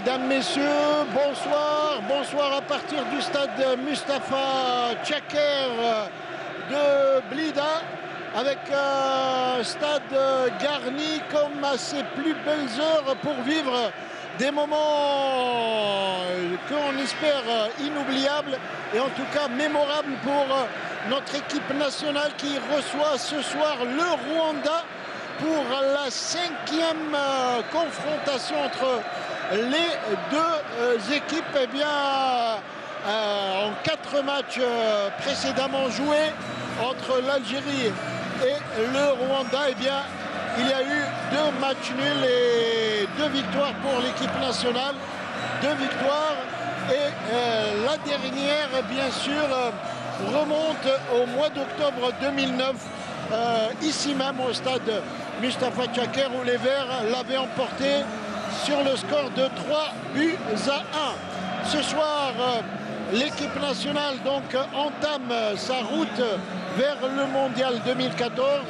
Mesdames, Messieurs, bonsoir. Bonsoir à partir du stade Mustapha Tchaker de Blida, avec un stade garni comme à ses plus belles heures pour vivre des moments qu'on espère inoubliables et en tout cas mémorables pour notre équipe nationale qui reçoit ce soir le Rwanda pour la 5e confrontation entre les deux équipes. Eh bien, en 4 matchs précédemment joués entre l'Algérie et le Rwanda, eh bien, il y a eu 2 matchs nuls et 2 victoires pour l'équipe nationale. 2 victoires et la dernière, bien sûr, remonte au mois d'octobre 2009, ici même au stade Mustapha Tchaker, où les Verts l'avaient emporté sur le score de 3-1. Ce soir, l'équipe nationale donc entame sa route vers le mondial 2014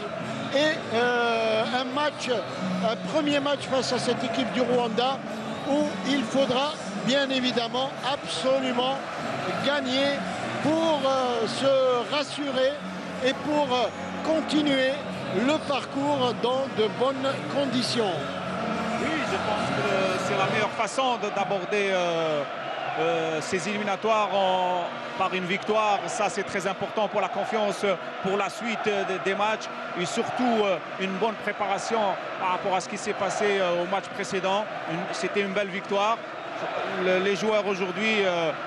et un premier match face à cette équipe du Rwanda où il faudra bien évidemment absolument gagner pour se rassurer et pour continuer le parcours dans de bonnes conditions. Oui, je pense que c'est la meilleure façon d'aborder ces éliminatoires par une victoire. Ça, c'est très important pour la confiance, pour la suite des matchs et surtout une bonne préparation par rapport à ce qui s'est passé au match précédent. C'était une belle victoire. Les joueurs aujourd'hui,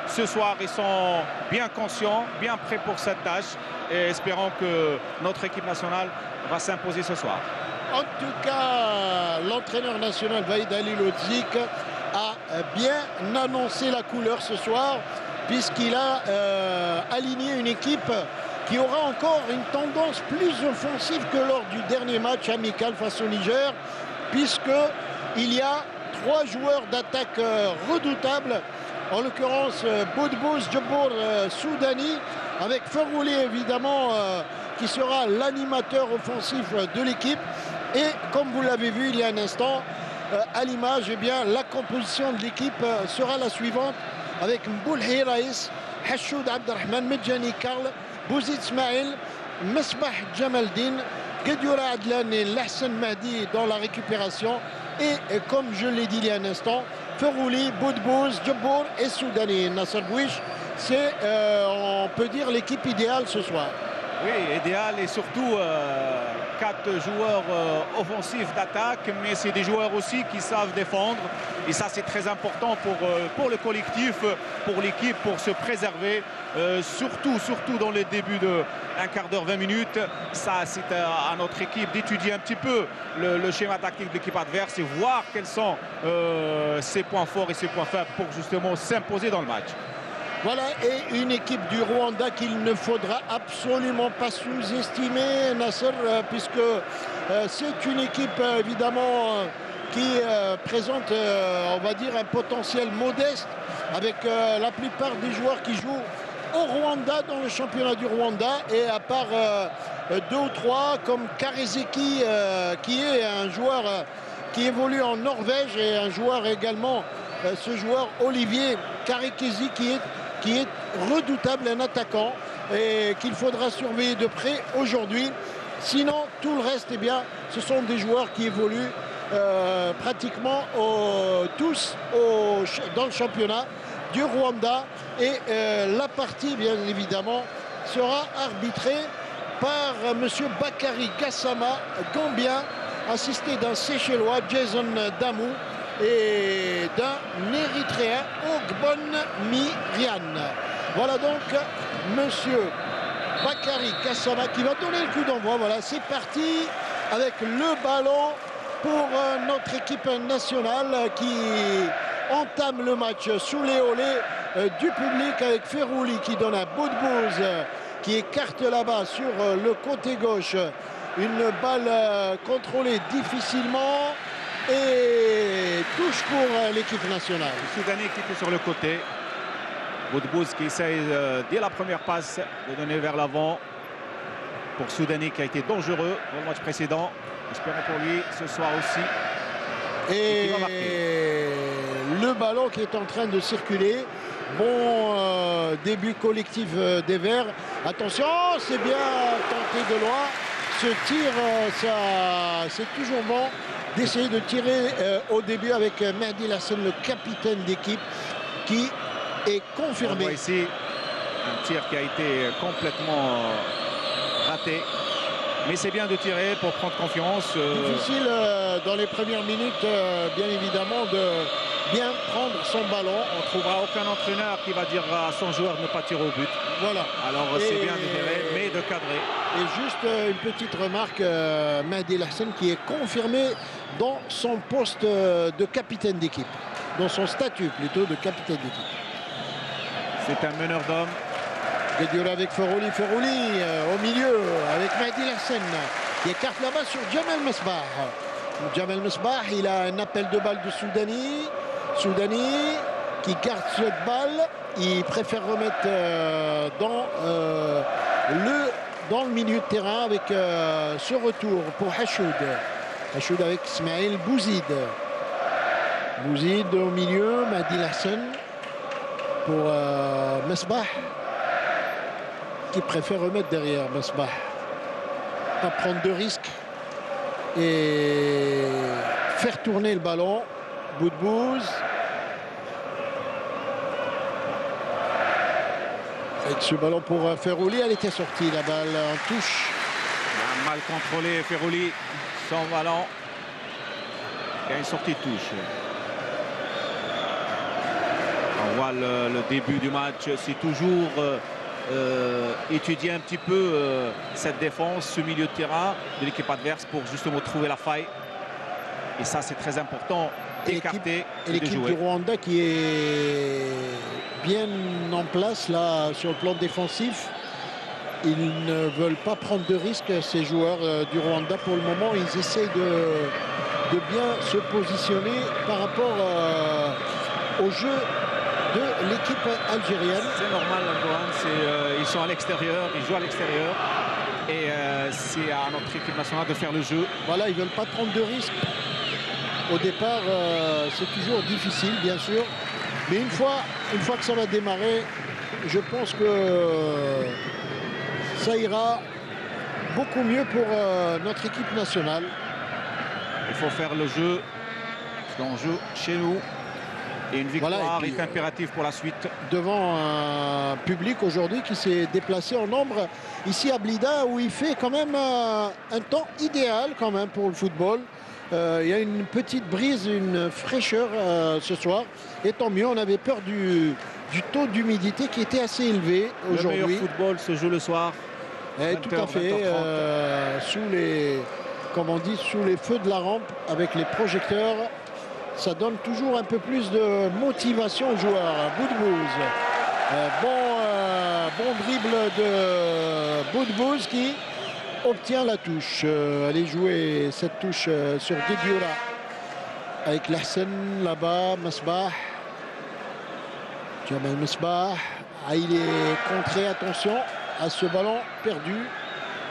ce soir, ils sont bien conscients, bien prêts pour cette tâche et espérons que notre équipe nationale va s'imposer ce soir. En tout cas, l'entraîneur national Vahid Halilhodžić a bien annoncé la couleur ce soir, puisqu'il a aligné une équipe qui aura encore une tendance plus offensive que lors du dernier match amical face au Niger, puisqu'il y a 3 joueurs d'attaque redoutables, en l'occurrence Boudbouz Djebbour Soudani, avec Ferrouli évidemment qui sera l'animateur offensif de l'équipe. Et comme vous l'avez vu il y a un instant, à l'image, eh bien, la composition de l'équipe sera la suivante, avec Mboulhi Raïs, Hashoud Abdelrahman, Medjani Karl, Bouzid Ismail, Mesbah Jamaldin, Guedioura Adlan et Lahsen Mahdi dans la récupération. Et comme je l'ai dit il y a un instant, Ferrouli, Boudbouz, Djebbour et Soudani. Nasser Bouich, c'est, on peut dire, l'équipe idéale ce soir. Oui, idéal et surtout 4 joueurs offensifs d'attaque, mais c'est des joueurs aussi qui savent défendre. Et ça, c'est très important pour le collectif, pour l'équipe, pour se préserver. Surtout dans les débuts d'un quart d'heure, 20 minutes. Ça, c'est à notre équipe d'étudier un petit peu le schéma tactique de l'équipe adverse et voir quels sont ses points forts et ses points faibles pour justement s'imposer dans le match. Voilà, et une équipe du Rwanda qu'il ne faudra absolument pas sous-estimer, Nasser, puisque c'est une équipe évidemment qui présente, on va dire, un potentiel modeste, avec la plupart des joueurs qui jouent au Rwanda, dans le championnat du Rwanda, et à part 2 ou 3, comme Karezeki, qui est un joueur qui évolue en Norvège, et un joueur également, ce joueur Olivier Karekezi, qui est redoutable, un attaquant, et qu'il faudra surveiller de près aujourd'hui. Sinon, tout le reste, eh bien, ce sont des joueurs qui évoluent pratiquement tous dans le championnat du Rwanda. Et la partie, bien évidemment, sera arbitrée par M. Bakary Gassama, gambien, assisté d'un Seychellois, Jason Damou, et d'un Érythréen, Ogbon Mirian. Voilà donc monsieur Bakary Gassama qui va donner le coup d'envoi. Voilà, c'est parti avec le ballon pour notre équipe nationale qui entame le match sous les olées du public, avec Ferrouli qui donne un Boudbouz qui écarte là-bas sur le côté gauche. Une balle contrôlée difficilement. Et touche pour l'équipe nationale. Le Soudanais qui était sur le côté. Boudbouz qui essaye dès la première passe de donner vers l'avant pour Soudanais qui a été dangereux dans le match précédent. Espérons pour lui ce soir aussi. Et le ballon qui est en train de circuler. Bon début collectif des Verts. Attention, c'est bien tenté de loin. Ce tir, c'est toujours bon d'essayer de tirer au début avec Mehdi Lassane, le capitaine d'équipe, qui est confirmé. On voit ici un tir qui a été complètement raté. Mais c'est bien de tirer pour prendre confiance. Difficile dans les premières minutes, bien évidemment, de bien prendre son ballon. On ne trouvera aucun entraîneur qui va dire à son joueur de ne pas tirer au but. Voilà. Alors c'est bien de tirer, mais de cadrer. Et juste une petite remarque, Mehdi Lassane qui est confirmé dans son poste de capitaine d'équipe. Dans son statut plutôt de capitaine d'équipe. C'est un meneur d'hommes. Guedioura avec Ferrouli au milieu avec Mehdi Lassane qui écarte la balle sur Djamel Mesbah. Djamel Mesbah, il a un appel de balle de Soudani. Soudani qui garde cette balle. Il préfère remettre dans le milieu de terrain avec ce retour pour Hachoud. Hachoud avec Ismaël Bouzid. Bouzid au milieu, Mehdi Lassane pour Mesbah, qui préfère remettre derrière Mesbah. Pas prendre de risques et faire tourner le ballon. Boudbouz. Avec ce ballon pour Ferrouli, elle était sortie la balle en touche. Mal contrôlé Ferrouli, son ballon. Il y a une sortie de touche. On voit le début du match, c'est toujours étudier un petit peu cette défense, ce milieu de terrain de l'équipe adverse pour justement trouver la faille. Et ça, c'est très important, d'écarter et l'équipe du Rwanda qui est bien en place là sur le plan défensif. Ils ne veulent pas prendre de risques, ces joueurs du Rwanda. Pour le moment, ils essayent de bien se positionner par rapport au jeu de l'équipe algérienne. C'est normal, ils sont à l'extérieur, ils jouent à l'extérieur. Et c'est à notre équipe nationale de faire le jeu. Voilà, ils ne veulent pas prendre de risques. Au départ, c'est toujours difficile, bien sûr. Mais une fois que ça va démarrer, je pense que ça ira beaucoup mieux pour notre équipe nationale. Il faut faire le jeu, parce qu'on joue chez nous. Et une victoire voilà, est impérative pour la suite. Devant un public aujourd'hui qui s'est déplacé en nombre ici à Blida, où il fait quand même un temps idéal quand même pour le football. Il y a une petite brise, une fraîcheur ce soir. Et tant mieux, on avait peur du taux d'humidité qui était assez élevé aujourd'hui. Le meilleur football se joue le soir. 20h, tout à fait, comme on dit, sous les feux de la rampe avec les projecteurs. Ça donne toujours un peu plus de motivation aux joueurs. Boudbouz. Bon dribble de Boudbouz qui obtient la touche. Allez jouer cette touche sur Guedioura. Avec Lassane là-bas, Mesbah. Djamel Mesbah. Ah, il est contré, attention à ce ballon perdu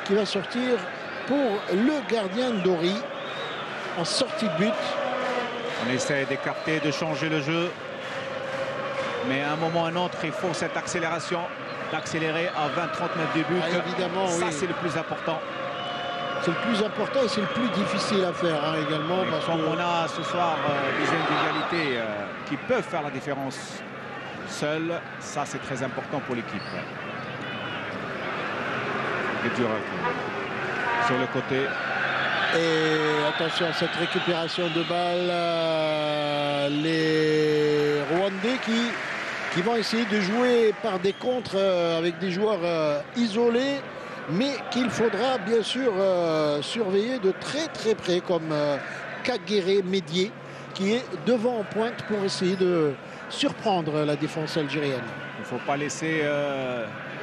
qui va sortir pour le gardien Dori en sortie de but. On essaie d'écarter, de changer le jeu. Mais à un moment ou à un autre, il faut cette accélération, d'accélérer à 20-30 mètres du but. Ah, évidemment, ça, oui. C'est le plus important. C'est le plus important et c'est le plus difficile à faire également. Parce comme on a ce soir des individualités qui peuvent faire la différence seules, ça c'est très important pour l'équipe. Sur le côté. Et attention à cette récupération de balle, les Rwandais qui vont essayer de jouer par des contres avec des joueurs isolés, mais qu'il faudra bien sûr surveiller de très près, comme Kagere Médier, qui est devant en pointe pour essayer de surprendre la défense algérienne. Il ne faut pas laisser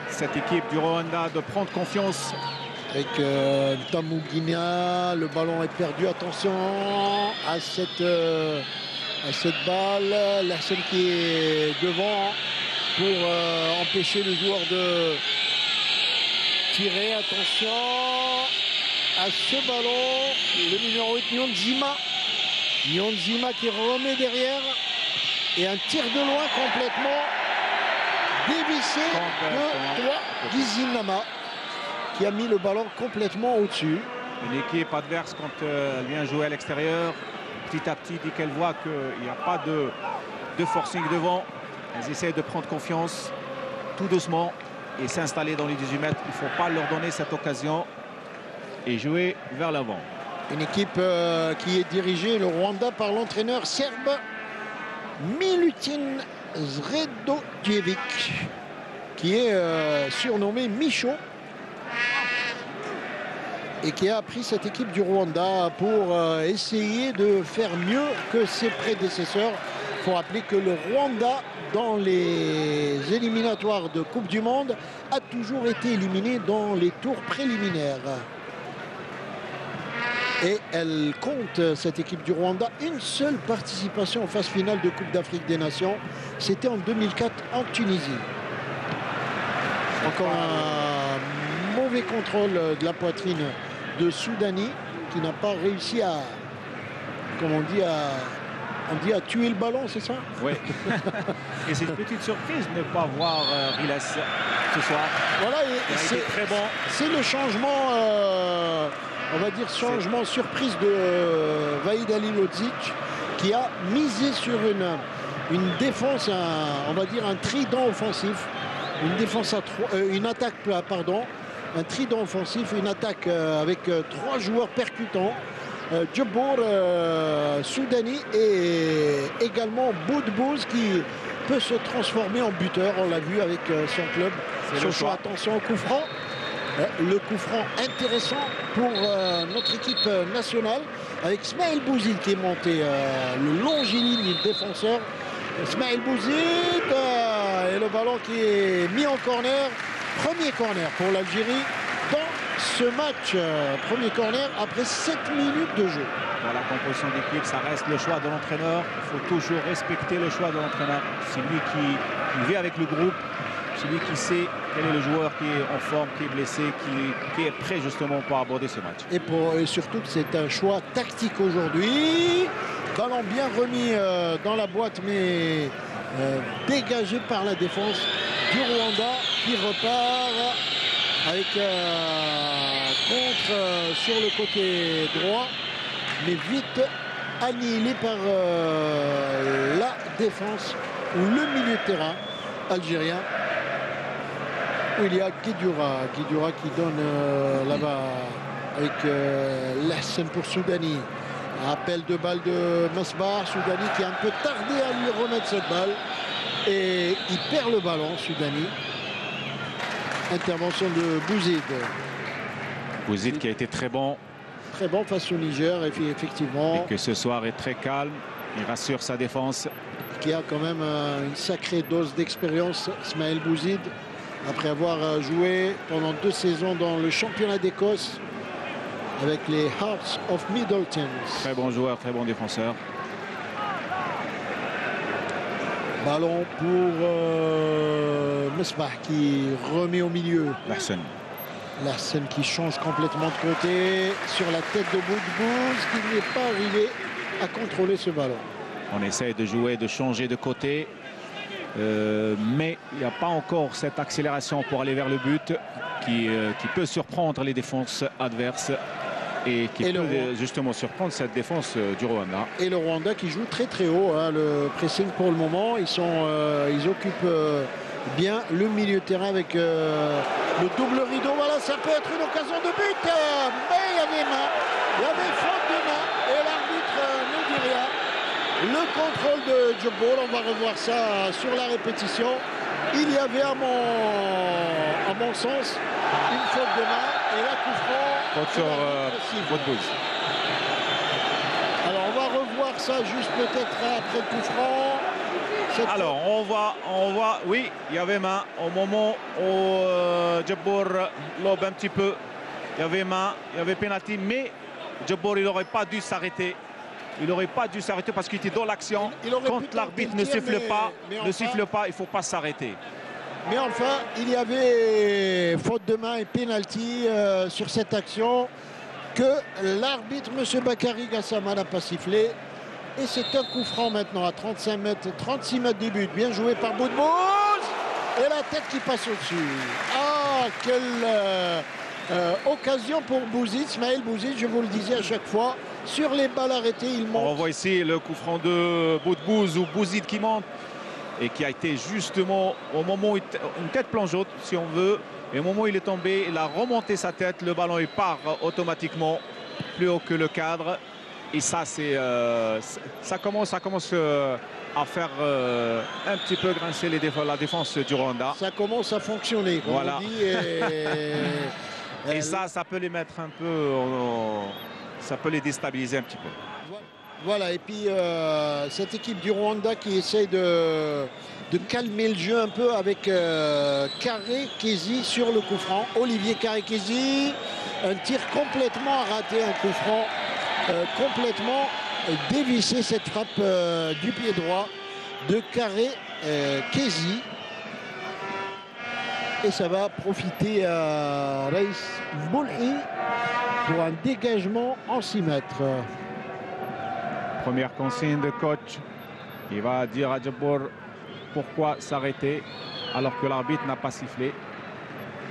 cette équipe du Rwanda de prendre confiance. Avec Tamugina, le ballon est perdu, attention à cette balle, Lassane qui est devant pour empêcher le joueur de tirer, attention à ce ballon, le numéro 8 Nyonzima qui remet derrière Et un tir de loin complètement dévissé de Gizinama, qui a mis le ballon complètement au-dessus. Une équipe adverse, quand elle vient jouer à l'extérieur, petit à petit, dès qu'elle voit qu'il n'y a pas de forcing devant, elles essaient de prendre confiance tout doucement et s'installer dans les 18 mètres. Il ne faut pas leur donner cette occasion et jouer vers l'avant. Une équipe qui est dirigée, le Rwanda, par l'entraîneur serbe Milutin Zredojevic, qui est surnommé Micho, et qui a appris cette équipe du Rwanda pour essayer de faire mieux que ses prédécesseurs. Il faut rappeler que le Rwanda, dans les éliminatoires de Coupe du Monde, a toujours été éliminé dans les tours préliminaires. Et elle compte, cette équipe du Rwanda, une seule participation en phase finale de Coupe d'Afrique des Nations. C'était en 2004 en Tunisie. Encore un mauvais contrôle de la poitrine de Soudani, qui n'a pas réussi à, comme on dit, à tuer le ballon, c'est ça? Oui. Et c'est une petite surprise de ne pas voir Riles ce soir. Voilà, c'est très bon. C'est le changement, on va dire changement surprise de Vahid Halilovic, qui a misé sur une défense, on va dire un trident offensif, une défense à une attaque, pardon, un trident offensif, une attaque avec 3 joueurs percutants. Djebbour, Soudani et également Boudbouz, qui peut se transformer en buteur. On l'a vu avec son club. Son choix. Attention au coup franc. Le coup franc intéressant pour notre équipe nationale, avec Smaïl Bouzid qui est monté, le longiligne défenseur. Smaïl Bouzid et le ballon qui est mis en corner. Premier corner pour l'Algérie dans ce match. Premier corner après 7 minutes de jeu. Dans la composition d'équipe, ça reste le choix de l'entraîneur. Il faut toujours respecter le choix de l'entraîneur. C'est lui qui vit avec le groupe. C'est lui qui sait quel est le joueur qui est en forme, qui est blessé, qui est prêt justement pour aborder ce match. Et surtout que c'est un choix tactique aujourd'hui. Ballon bien remis dans la boîte, mais dégagé par la défense du Rwanda, qui repart avec contre sur le côté droit, mais vite annihilé par la défense ou le milieu de terrain algérien, où il y a Guidura qui donne là-bas avec l'Assem pour Soudani. Appel de balle de Masbar. Soudani qui a un peu tardé à lui remettre cette balle, et il perd le ballon, Soudani. Intervention de Bouzid. Bouzid qui a été très bon. Très bon face au Niger, effectivement. Et que ce soir est très calme. Il rassure sa défense. Qui a quand même une sacrée dose d'expérience, Smaïl Bouzid, après avoir joué pendant 2 saisons dans le championnat d'Écosse avec les Hearts of Middleton. Très bon joueur, très bon défenseur. Ballon pour Mesbah qui remet au milieu. Larsen qui change complètement de côté sur la tête de Boudbouz, qui n'est pas arrivé à contrôler ce ballon. On essaie de jouer, de changer de côté, mais il n'y a pas encore cette accélération pour aller vers le but qui peut surprendre les défenses adverses et qui peut justement surprendre cette défense du Rwanda. Et le Rwanda qui joue très très haut, hein, le pressing pour le moment. Ils occupent bien le milieu de terrain avec le double rideau. Voilà, ça peut être une occasion de but, mais il y avait main, il y avait faute de main et l'arbitre ne dit rien. Le contrôle de Djebbour, on va revoir ça sur la répétition. Il y avait à mon sens une faute de main et là coup franc. Faute sur Boudbouz. Alors on va revoir ça juste peut-être après le coup franc. Alors on voit, oui, il y avait main au moment où Djebbour lobe un petit peu. Il y avait main, il y avait pénalty, mais Djebbour il n'aurait pas dû s'arrêter. Il n'aurait pas dû s'arrêter parce qu'il était dans l'action. Quand l'arbitre ne siffle pas, il ne faut pas s'arrêter. Mais enfin, il y avait faute de main et pénalty sur cette action que l'arbitre, M. Bakary Gassama, n'a pas sifflé. Et c'est un coup franc maintenant à 35 mètres, 36 mètres du but. Bien joué par Boudbouz. Et la tête qui passe au-dessus. Ah, quelle occasion pour Bouzid, Ismaël Bouzid, je vous le disais à chaque fois. Sur les balles arrêtées, il monte. On voit ici le coup franc de Boudbouz ou Bouzid qui monte et qui a été justement au moment où une tête plongeante, si on veut. Et au moment où il est tombé, il a remonté sa tête. Le ballon, il part automatiquement plus haut que le cadre. Et ça, ça commence à faire un petit peu grincer la défense du Rwanda. Ça commence à fonctionner, comme voilà. on dit. Et ça peut les mettre un peu... ça peut les déstabiliser un petit peu. Voilà, et puis cette équipe du Rwanda qui essaye de calmer le jeu un peu avec Carré Kézi sur le coup franc. Olivier Carré Kézi, un tir complètement raté, un coup franc complètement dévissé, cette frappe du pied droit de Carré Kézi. Et ça va profiter à Raïs Boulhi pour un dégagement en 6 mètres. Première consigne de coach. Il va dire à Djabour pourquoi s'arrêter alors que l'arbitre n'a pas sifflé.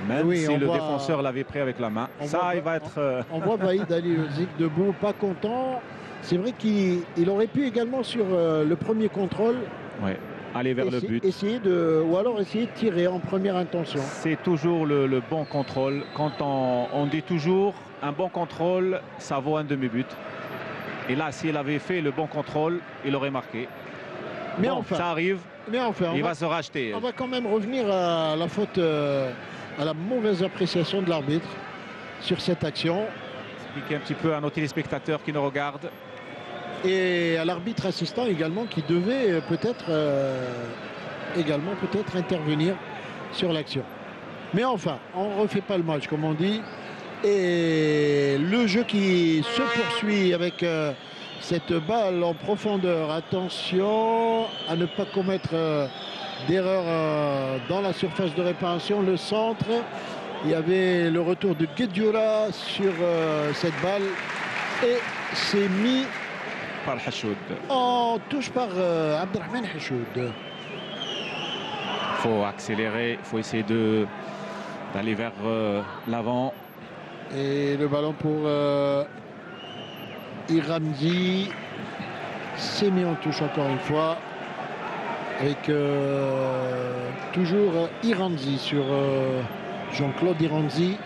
Même si le défenseur l'avait pris avec la main. Ça, il va être... On voit Vaïd Aliouzik debout, pas content. C'est vrai qu'il aurait pu également sur le premier contrôle. Oui, aller vers le but. Ou alors essayer de tirer en première intention. C'est toujours le bon contrôle. Quand on dit toujours un bon contrôle, ça vaut un demi-but. Et là, s'il avait fait le bon contrôle, il aurait marqué. Mais bon, enfin, ça arrive. Mais enfin, il va se racheter. On va quand même revenir à la faute, à la mauvaise appréciation de l'arbitre sur cette action. Expliquer un petit peu à nos téléspectateurs qui nous regardent. Et à l'arbitre assistant également qui devait peut-être intervenir sur l'action. Mais enfin, on ne refait pas le match comme on dit. Et le jeu qui se poursuit avec cette balle en profondeur. Attention à ne pas commettre d'erreur dans la surface de réparation. Le centre, il y avait le retour de Guedioura sur cette balle. Et c'est mis par Hachoud. En touche par Abdelrahman Hachoud. Il faut accélérer, il faut essayer d'aller vers l'avant. Et le ballon pour Iramzi. C'est mis en touche encore une fois. Avec toujours Iranzi sur Jean-Claude Iranzi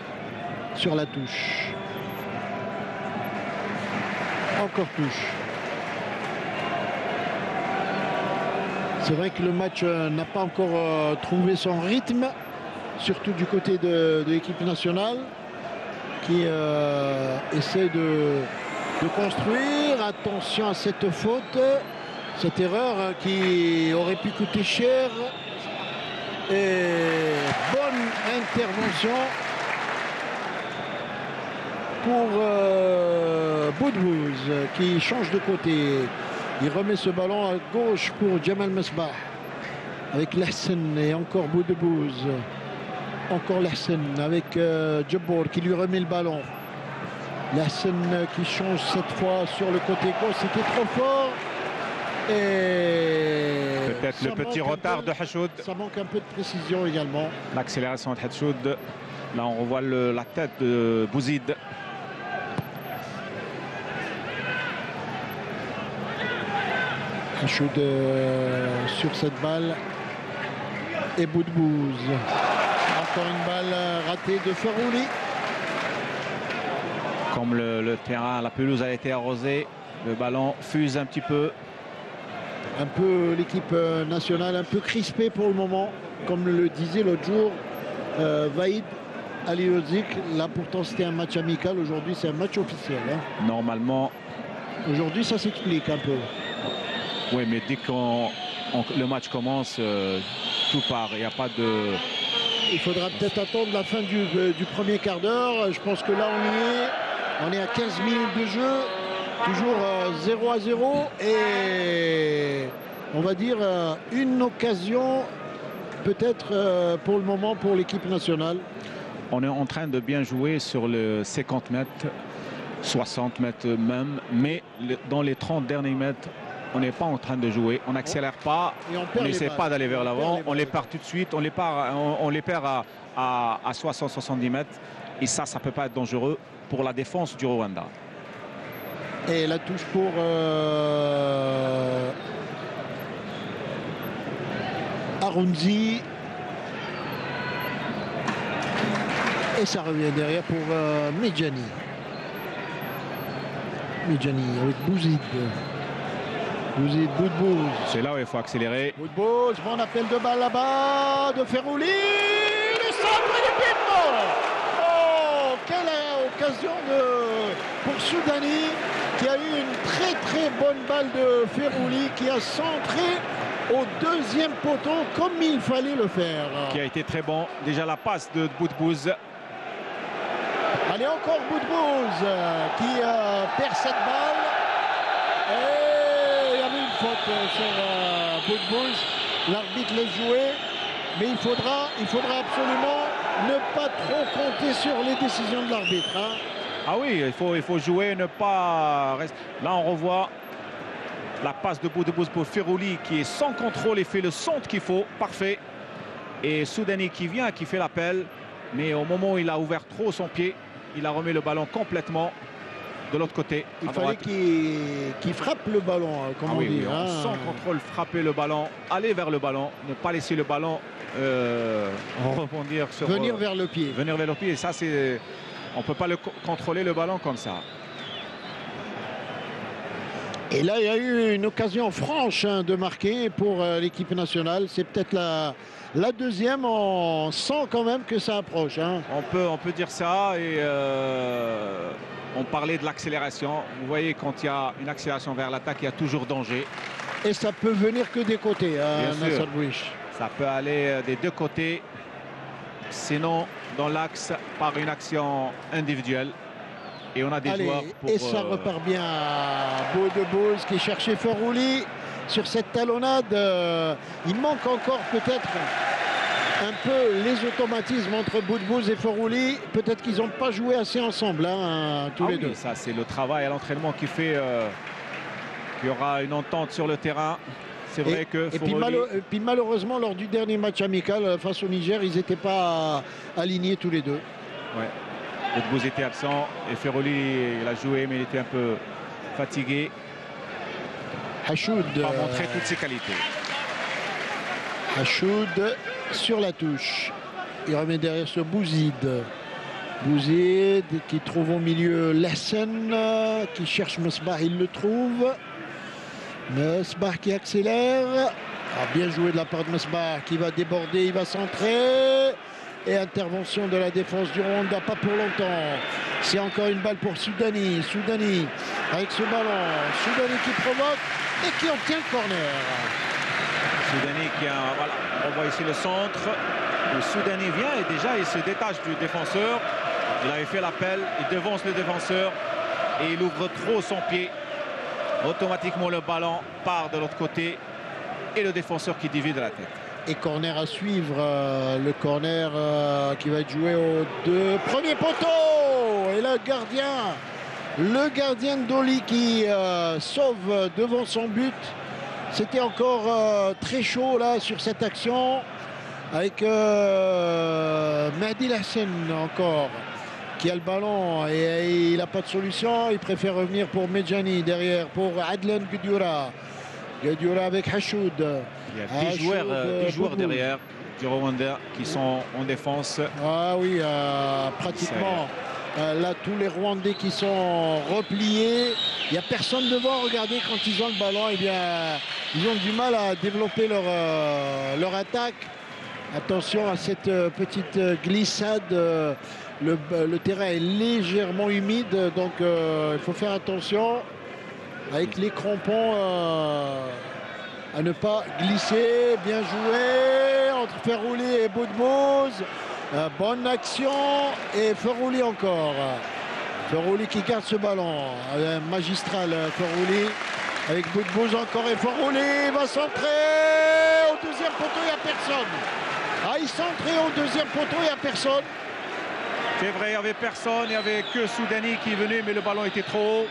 sur la touche. Encore touche. C'est vrai que le match n'a pas encore trouvé son rythme, surtout du côté de l'équipe nationale qui essaie de construire. Attention à cette faute, cette erreur qui aurait pu coûter cher. Et bonne intervention pour Boudbouz qui change de côté. Il remet ce ballon à gauche pour Jamal Mesbah avec Lahsen et encore Boudbouz. Encore Lahsen avec Djabour qui lui remet le ballon. Lahsen qui change cette fois sur le côté gauche. C'était trop fort. Et peut-être le petit retard de Hachoud. Ça manque un peu de précision également. L'accélération de Hachoud. Là, on revoit la tête de Bouzid. Hachoud sur cette balle. Et Boudbouz. Encore une balle ratée de Ferrouli. Comme le terrain, la pelouse a été arrosée, le ballon fuse un petit peu. Un peu l'équipe nationale, un peu crispée pour le moment. Comme le disait l'autre jour Vaïd Aliouzik. Là pourtant c'était un match amical, aujourd'hui c'est un match officiel. Hein. Normalement. Aujourd'hui ça s'explique un peu. Oui, mais dès que le match commence, tout part. Il n'y a pas de... Il faudra peut-être attendre la fin du premier quart d'heure. Je pense que là on y est. On est à 15 minutes de jeu. Toujours 0-0. Et on va dire une occasion peut-être pour le moment pour l'équipe nationale. On est en train de bien jouer sur le 50 mètres, 60 mètres même. Mais dans les 30 derniers mètres, on n'est pas en train de jouer, on n'accélère pas, on n'essaie pas d'aller vers l'avant, on les perd tout de suite, on les perd à 60-70 mètres. Et ça ne peut pas être dangereux pour la défense du Rwanda. Et la touche pour Arunzi. Et ça revient derrière pour Medjani. Medjani avec Bouzid. Bouzid, Boudbouz. C'est là où il faut accélérer. Boudbouz, bon appel de balle là-bas de Ferrouli. Le centre du pied. Oh, quelle occasion pour Soudani qui a eu une très bonne balle de Ferrouli qui a centré au deuxième poteau comme il fallait le faire. Qui a été très bon. Déjà la passe de Boudbouz. Allez, encore Boudbouz qui perd cette balle. Et il y avait une faute sur Boudbouz. L'arbitre laisse jouer. Mais il faudra absolument ne pas trop compter sur les décisions de l'arbitre. Hein. Ah oui, il faut jouer, ne pas rester. Là, on revoit la passe de Boudbouz pour Ferrouli qui est sans contrôle et fait le centre qu'il faut. Parfait. Et Soudani qui vient, qui fait l'appel. Mais au moment où il a ouvert trop son pied, il a remis le ballon complètement de l'autre côté. Il fallait qu'il frappe le ballon, comme on dit. Oui, sans contrôle, frapper le ballon, aller vers le ballon, ne pas laisser le ballon rebondir sur... Venir vers le pied. Venir vers le pied, et ça, c'est... On ne peut pas contrôler le ballon comme ça. Et là, il y a eu une occasion franche de marquer pour l'équipe nationale. C'est peut-être la deuxième. On sent quand même que ça approche. Hein. On peut dire ça. Et on parlait de l'accélération. Vous voyez, quand il y a une accélération vers l'attaque, il y a toujours danger. Et ça peut venir que des côtés, Nasser Bouich. Ça peut aller des deux côtés. Sinon, dans l'axe, par une action individuelle. Et on a des joueurs pour... Et ça repart bien. Boudbouz qui cherchait Ferrouli sur cette talonnade. Il manque encore peut-être un peu les automatismes entre Boudbouz et Ferrouli. Peut-être qu'ils n'ont pas joué assez ensemble, hein, tous les deux. Ça, c'est le travail à l'entraînement qui fait qu'il y aura une entente sur le terrain. C'est vrai que puis malheureusement, lors du dernier match amical face au Niger, ils n'étaient pas alignés tous les deux. Ouais. Boudbouz était absent et Ferrouli, il a joué, mais il était un peu fatigué. Hachoud n'a pas montré toutes ses qualités. Hachoud sur la touche. Il remet derrière ce Bouzid. Bouzid qui trouve au milieu Lassen, qui cherche Mesbah, il le trouve. Mesbah qui accélère. Bien joué de la part de Mesbah qui va déborder, il va centrer. Et intervention de la défense du Rwanda, pas pour longtemps. C'est encore une balle pour Soudani. Soudani avec ce ballon. Soudani qui provoque et qui obtient le corner. Soudani qui a... Voilà, on voit ici le centre. Le Soudani vient et déjà il se détache du défenseur. Il avait fait l'appel, il devance le défenseur et il ouvre trop son pied. Automatiquement le ballon part de l'autre côté et le défenseur qui divise la tête. Et corner à suivre, le corner qui va être joué aux deux premiers poteaux. Et le gardien de Doli qui sauve devant son but. C'était encore très chaud là sur cette action. Avec Mehdi Lassen encore qui a le ballon et il n'a pas de solution. Il préfère revenir pour Medjani derrière pour Adlan Gudioura. Gudioura avec Hachoud. Il y a 10 joueurs derrière du Rwanda qui sont en défense. Ah oui, pratiquement. Là, tous les Rwandais qui sont repliés. Il n'y a personne devant. Regardez, quand ils ont le ballon, eh bien, ils ont du mal à développer leur attaque. Attention à cette petite glissade. Le terrain est légèrement humide, donc il faut faire attention avec les crampons. À ne pas glisser. Bien joué entre Ferrouli et Boudbouz. Bonne action et Ferrouli encore. Ferrouli qui garde ce ballon. Magistral Ferrouli avec Boudbouz encore et Ferrouli va centrer. Au deuxième poteau, il n'y a personne. Il centrait au deuxième poteau, il n'y a personne. C'est vrai, il n'y avait personne. Il n'y avait que Soudani qui venait, mais le ballon était trop haut.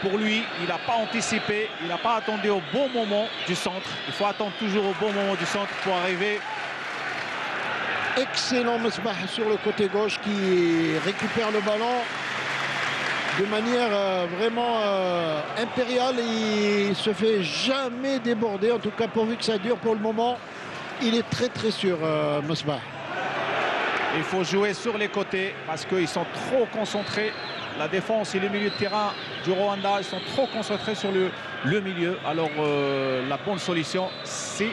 pour lui, il n'a pas anticipé, il n'a pas attendu au bon moment du centre. Il faut attendre toujours au bon moment du centre pour arriver. Excellent Mesbah sur le côté gauche qui récupère le ballon de manière vraiment impériale. Il ne se fait jamais déborder, en tout cas pourvu que ça dure pour le moment. Il est très sûr, Mesbah. Il faut jouer sur les côtés parce qu'ils sont trop concentrés. La défense et le milieu de terrain du Rwanda, ils sont trop concentrés sur le milieu. Alors la bonne solution, c'est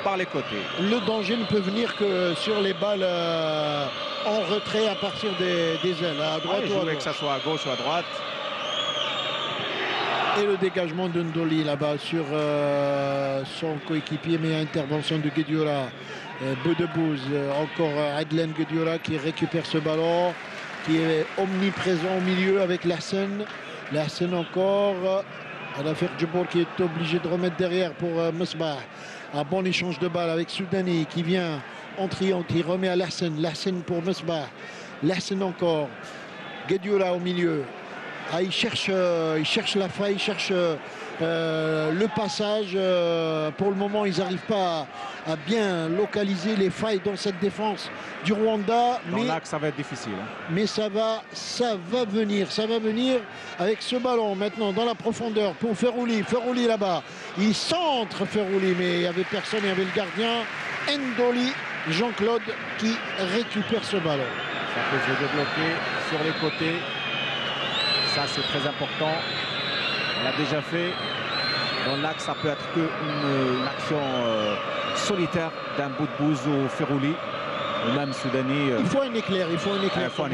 par les côtés. Le danger ne peut venir que sur les balles en retrait à partir des ailes, à droite ou à gauche. Que ça soit à gauche ou à droite. Et le dégagement de Ndoli là-bas sur son coéquipier, mais intervention de Guediola. Boudebouz, encore Adlen Guediola qui récupère ce ballon, qui est omniprésent au milieu avec Lassen. Lassen encore. À l'affaire Djibour qui est obligé de remettre derrière pour Mesbah. Un bon échange de balles avec Soudani qui vient en triomphe, qui remet à Lassen. Lassen pour Mesbah. Lassen encore. Guediola au milieu. Ah, il cherche la faille, il cherche le passage. Pour le moment, ils n'arrivent pas à bien localiser les failles dans cette défense du Rwanda. Dans l'axe, ça va être difficile. Mais ça va venir. Ça va venir avec ce ballon maintenant dans la profondeur pour Ferrouli. Ferrouli là-bas. Il centre Ferrouli, mais il n'y avait personne. Il y avait le gardien Ndoli, Jean-Claude, qui récupère ce ballon. Ça peut se débloquer sur les côtés. Ça, c'est très important. On l'a déjà fait. Dans l'axe, ça peut être qu'une action solitaire d'un Boudebouz ou Ferrouli, ou même Soudani. Il faut un éclair. Il faut un éclair. Quand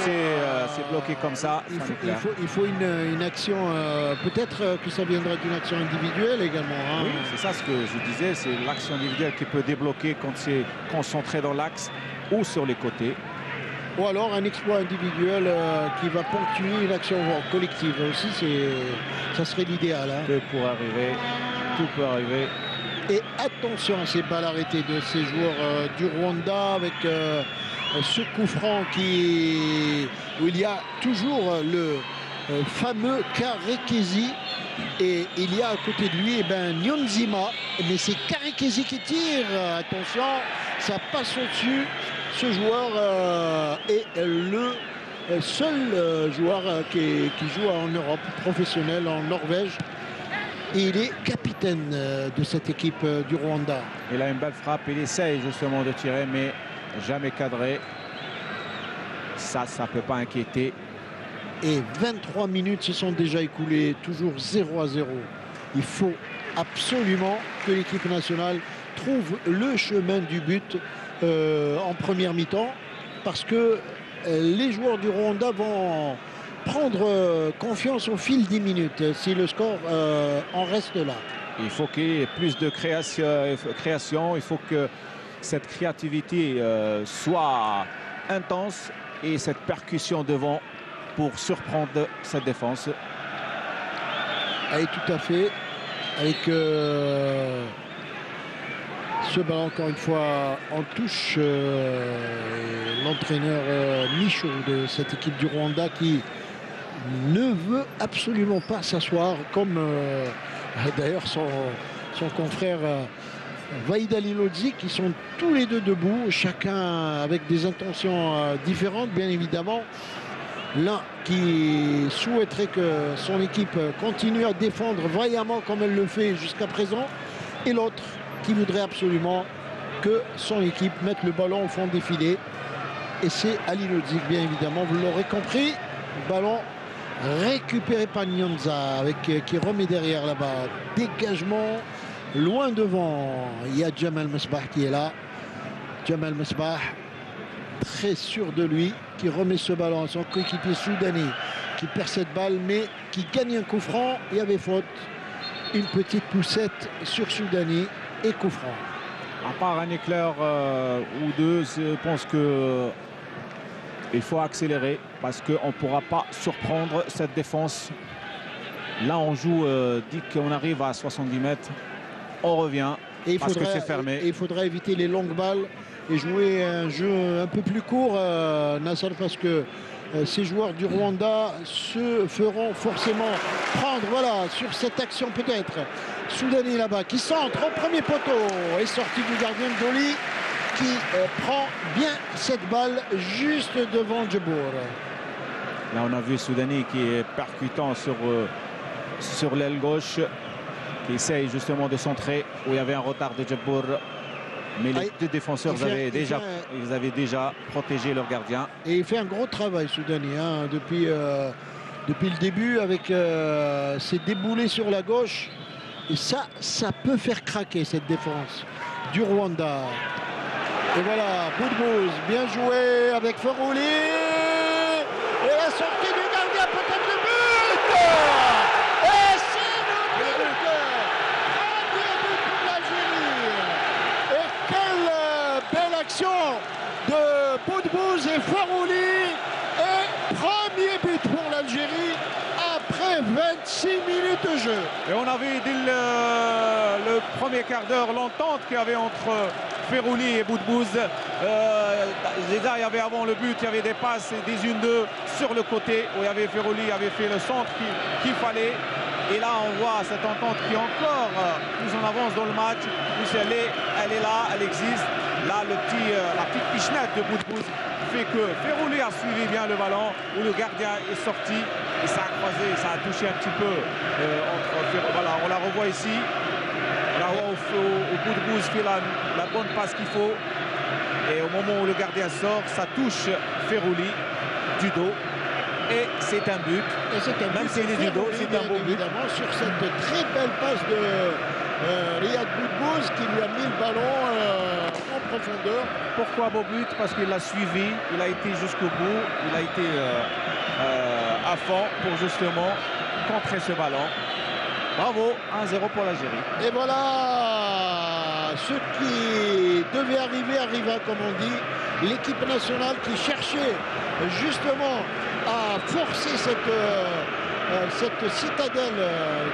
c'est bloqué comme ça, il faut une action. Peut-être que ça viendra d'une action individuelle également. Hein. Oui, c'est ça ce que je disais. C'est l'action individuelle qui peut débloquer quand c'est concentré dans l'axe ou sur les côtés. Ou alors un exploit individuel qui va ponctuer une action collective aussi, ça serait l'idéal. Hein. Tout peut arriver. Et attention à ces balles arrêtées de ces joueurs du Rwanda avec ce coup franc où il y a toujours le fameux Karekezi. Et il y a à côté de lui Nyonzima. Mais c'est Karekezi qui tire. Attention, ça passe au-dessus. Ce joueur est le seul joueur qui joue en Europe, professionnel en Norvège. Et il est capitaine de cette équipe du Rwanda. Il a une belle frappe, il essaye justement de tirer, mais jamais cadré. Ça ne peut pas inquiéter. Et 23 minutes se sont déjà écoulées, toujours 0-0. Il faut absolument que l'équipe nationale trouve le chemin du but en première mi-temps, parce que les joueurs du Rwanda vont prendre confiance au fil des minutes si le score en reste là. Il faut qu'il y ait plus de création, il faut que cette créativité soit intense et cette percussion devant pour surprendre cette défense. Et tout à fait, avec ce ballon encore une fois en touche, l'entraîneur Michaud de cette équipe du Rwanda qui ne veut absolument pas s'asseoir, comme d'ailleurs son confrère Vaïd Alilodzi, qui sont tous les deux debout, chacun avec des intentions différentes bien évidemment. L'un qui souhaiterait que son équipe continue à défendre vaillamment comme elle le fait jusqu'à présent, et l'autre qui voudrait absolument que son équipe mette le ballon au fond des filets. Et c'est Ali Lodzik, bien évidemment, vous l'aurez compris. Ballon récupéré par Nyonza, qui remet derrière là-bas. Dégagement loin devant. Il y a Jamal Mesbah qui est là. Jamal Mesbah, très sûr de lui, qui remet ce ballon à son coéquipier Soudani, qui perd cette balle, mais qui gagne un coup franc. Il y avait faute. Une petite poussette sur Soudani et coup franc. À part un éclair ou deux, je pense que il faut accélérer parce qu'on ne pourra pas surprendre cette défense. Là, on joue, dès qu'on arrive à 70 mètres, on revient parce que c'est fermé. Et il faudra éviter les longues balles et jouer un jeu un peu plus court, Nasser, parce que ces joueurs du Rwanda se feront forcément prendre. Voilà, sur cette action peut-être. Soudani là-bas qui centre au premier poteau et sorti du gardien Doli qui prend bien cette balle juste devant Djebour. Là, on a vu Soudani qui est percutant sur l'aile gauche, qui essaye justement de centrer où il y avait un retard de Djebour. Mais les deux défenseurs avaient déjà protégé leur gardien. Et il fait un gros travail, Soudani, hein, depuis le début, avec ses déboulés sur la gauche. Et ça peut faire craquer cette défense du Rwanda. Et voilà, Boudbouz, bien joué avec Ferouli. Et la sortie du gardien, peut-être le but. Et c'est le but. Premier but pour l'Algérie. Et quelle belle action de Boudbouz et Ferouli. Et premier but pour l'Algérie après 26 minutes de jeu. Et on avait dès le premier quart d'heure l'entente qu'il y avait entre Ferouli et Boudbouz. Déjà, il y avait avant le but, il y avait des passes et des 1-2 sur le côté où il y avait Ferouli qui avait fait le centre qu'il fallait. Et là, on voit cette entente qui est encore plus en avance dans le match. Plus elle est là, elle existe. Là, la petite pichenette de Boudbouz fait que Ferouli a suivi bien le ballon, où le gardien est sorti et ça a croisé, ça a touché un petit peu entre Ferouli. Voilà, on la revoit ici. Là où Boudbouz fait la bonne passe qu'il faut. Et au moment où le gardien sort, ça touche Ferouli du dos. Et c'est un but. Même s'il est du dos, c'est un bon but. Évidemment, sur cette très belle passe de Riyad Boudbouz qui lui a mis le ballon en profondeur. Pourquoi beau but? Parce qu'il l'a suivi, il a été jusqu'au bout, il a été à fond pour justement contrer ce ballon. Bravo, 1-0 pour l'Algérie. Et voilà, ce qui devait arriver arriva, comme on dit. L'équipe nationale qui cherchait justement à forcer cette citadelle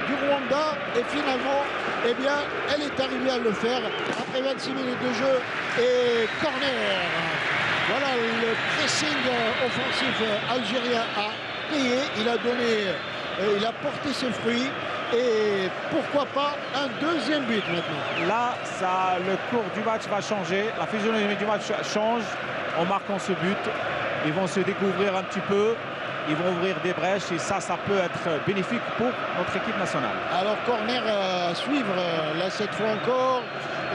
du Rwanda. Et finalement, eh bien, elle est arrivée à le faire après 26 minutes de jeu. Et corner. Voilà, le pressing offensif algérien a payé. Il a porté ses fruits. Et pourquoi pas un deuxième but maintenant. Là, le cours du match va changer. La physionomie du match change en marquant ce but. Ils vont se découvrir un petit peu. Ils vont ouvrir des brèches et ça peut être bénéfique pour notre équipe nationale. Alors, corner à suivre, là, cette fois encore.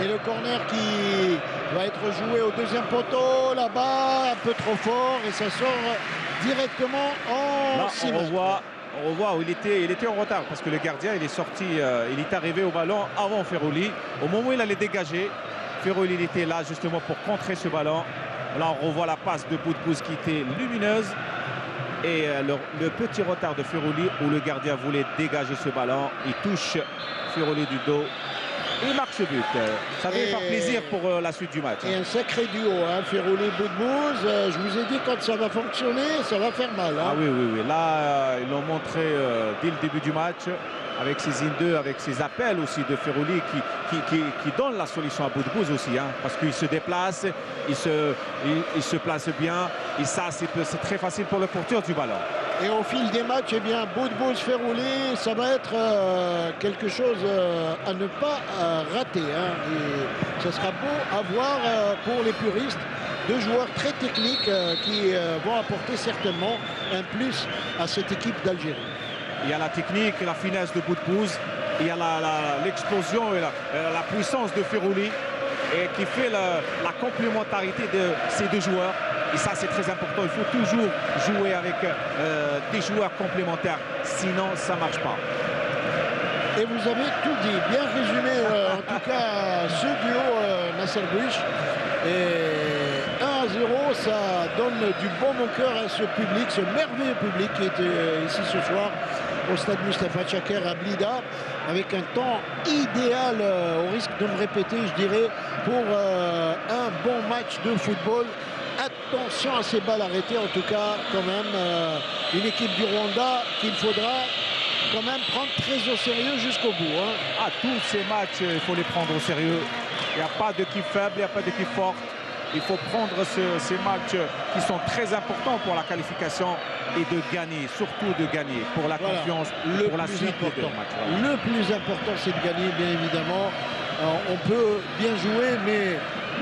Et le corner qui va être joué au deuxième poteau, là-bas, un peu trop fort. Et ça sort directement en 6 mètres. On revoit où il était en retard parce que le gardien il est sorti, il est arrivé au ballon avant Ferouli. Au moment où il allait dégager, Ferouli il était là justement pour contrer ce ballon. Là on revoit la passe de Boudbouz qui était lumineuse et le petit retard de Ferouli où le gardien voulait dégager ce ballon. Il touche Ferouli du dos. Il marque ce but. Ça va faire plaisir pour la suite du match. Et un sacré duo, hein, Ferouli-Boudbouz. Je vous ai dit, quand ça va fonctionner, ça va faire mal. Hein. Ah oui. Là, ils l'ont montré dès le début du match, avec ses in-2, avec ses appels aussi de Ferouli qui donne la solution à Boudbouz aussi. Hein, parce qu'il se déplace, il se place bien. Et ça, c'est très facile pour le porteur du ballon. Et au fil des matchs, eh bien, Boudbouz, Ferouli, ça va être quelque chose à ne pas rater. Hein. Et ça sera beau à voir pour les puristes. Deux joueurs très techniques qui vont apporter certainement un plus à cette équipe d'Algérie. Il y a la technique, la finesse de Boudbouz. Il y a l'explosion et la puissance de Ferouli et qui fait la complémentarité de ces deux joueurs. Et ça, c'est très important. Il faut toujours jouer avec des joueurs complémentaires. Sinon, ça ne marche pas. Et vous avez tout dit. Bien résumé, en tout cas, ce duo Nasser Bouich. Et 1-0, ça donne du bon au cœur à ce public, ce merveilleux public qui était ici ce soir au stade Mustapha Tchaker à Blida, avec un temps idéal, au risque de me répéter, je dirais, pour un bon match de football. Attention à ces balles arrêtées, en tout cas, quand même, une équipe du Rwanda qu'il faudra quand même prendre très au sérieux jusqu'au bout. Hein. Tous ces matchs, il faut les prendre au sérieux. Il n'y a pas d'équipe faible, il n'y a pas d'équipe forte. Il faut prendre ces matchs qui sont très importants pour la qualification et de gagner, surtout de gagner pour la confiance, pour la suite des deux matchs. Voilà. Le plus important, c'est de gagner, bien évidemment. On peut bien jouer, mais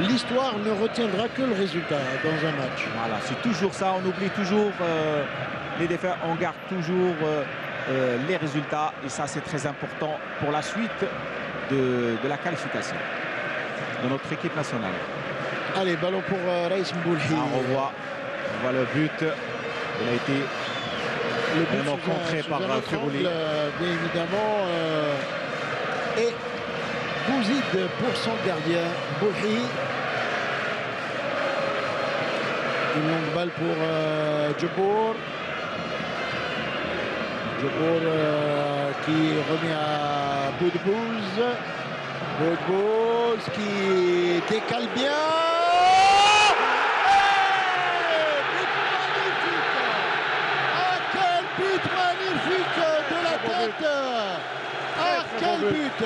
l'histoire ne retiendra que le résultat dans un match. Voilà, c'est toujours ça. On oublie toujours les défaites. On garde toujours les résultats. Et ça, c'est très important pour la suite de la qualification de notre équipe nationale. Allez, ballon pour Raïs Mboulhi. On voit le but. Il a été contré par Férouli. Bien évidemment. Et Bouzid pour son gardien, Mboulhi. Une longue balle pour Djebour. Djebour qui remet à Boudbouz. Boudbouz qui décale bien. Quel but!